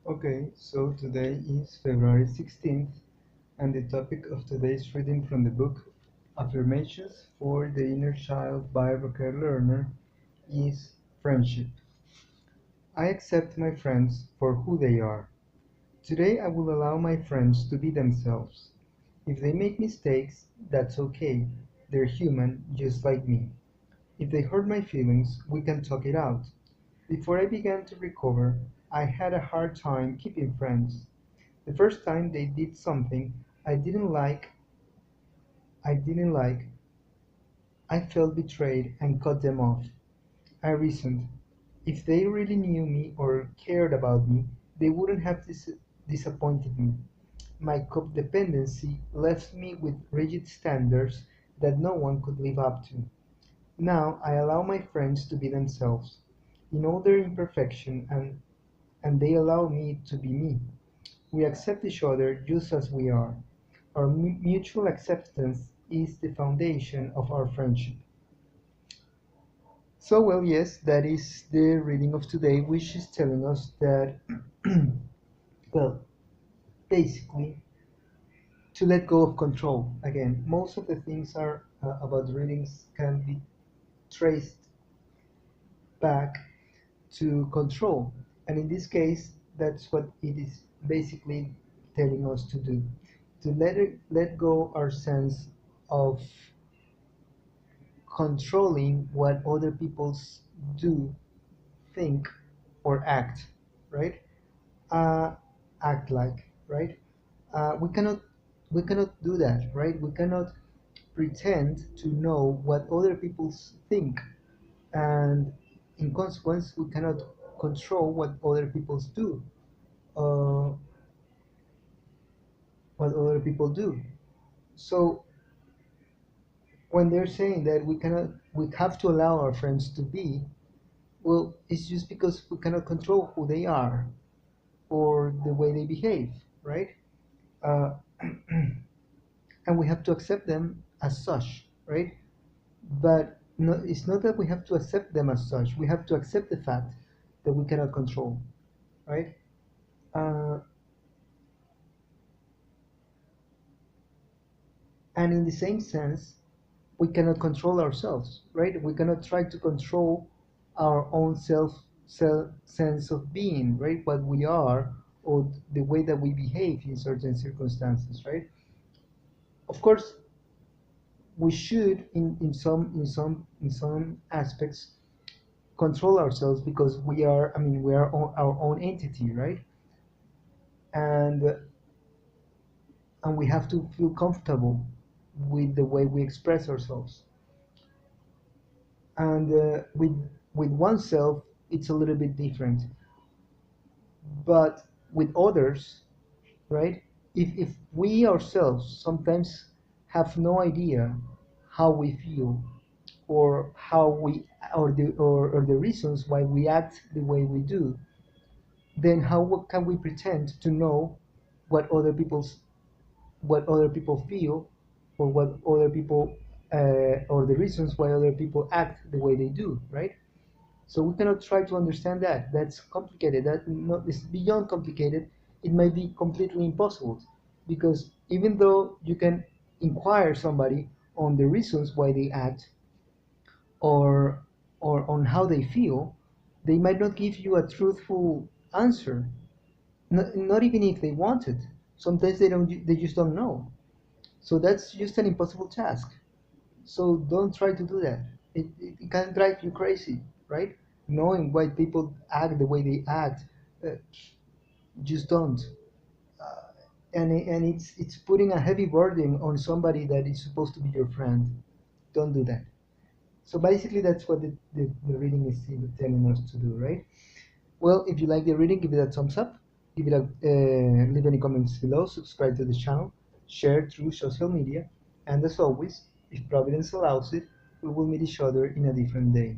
Okay, so today is February 16th, and the topic of today's reading from the book Affirmations for the Inner Child by Raquel Lerner is friendship. I accept my friends for who they are. Today I will allow my friends to be themselves. If they make mistakes, that's okay. They're human, just like me. If they hurt my feelings, we can talk it out. Before I began to recover, I had a hard time keeping friends. The first time they did something I didn't like, I felt betrayed and cut them off. I reasoned, if they really knew me or cared about me, they wouldn't have disappointed me. My codependency left me with rigid standards that no one could live up to. Now I allow my friends to be themselves, in all their imperfection, and they allow me to be me. We accept each other just as we are. Our mutual acceptance is the foundation of our friendship. So, well, yes, that is the reading of today, which is telling us that, well, basically, to let go of control. Again, most of the things are about readings can be traced back to control. And in this case, that's what it is basically telling us to do. To let go our sense of controlling what other people do, think, or act, right? Uh, act like, right? We cannot do that, right? We cannot pretend to know what other people think, and in consequence, we cannot control what other people do. Uh, what other people do. So when they're saying that we have to allow our friends to be, well, it's just because we cannot control who they are or the way they behave, right? Uh, and we have to accept them as such, right? But no, it's not that we have to accept them as such. We have to accept the fact that we cannot control, right? Uh, and in the same sense, we cannot control ourselves, right? We cannot try to control our own self sense of being, right? What we are or the way that we behave in certain circumstances, right? Of course, we should in some aspects control ourselves because we are our own entity, right? And and we have to feel comfortable with the way we express ourselves. And with oneself, it's a little bit different. But with others, right? If we ourselves sometimes have no idea how we feel, or how we or the reasons why we act the way we do, then how can we pretend to know what other people feel, or what other people or the reasons why other people act the way they do, right? So we cannot try to understand that. That's complicated. That not, it's beyond complicated. It may be completely impossible, because even though you can inquire somebody on the reasons why they act, or on how they feel, they might not give you a truthful answer. Not even if they wanted. Sometimes they don't. They just don't know. So that's just an impossible task. So don't try to do that. It can drive you crazy, right? Knowing why people act the way they act, uh, just don't. Uh, and it's putting a heavy burden on somebody that is supposed to be your friend. Don't do that. So basically, that's what the reading is telling us to do, right? Well, if you like the reading, give it a thumbs up. Give it a leave any comments below. Subscribe to the channel. Share through social media. And as always, if Providence allows it, we will meet each other in a different day.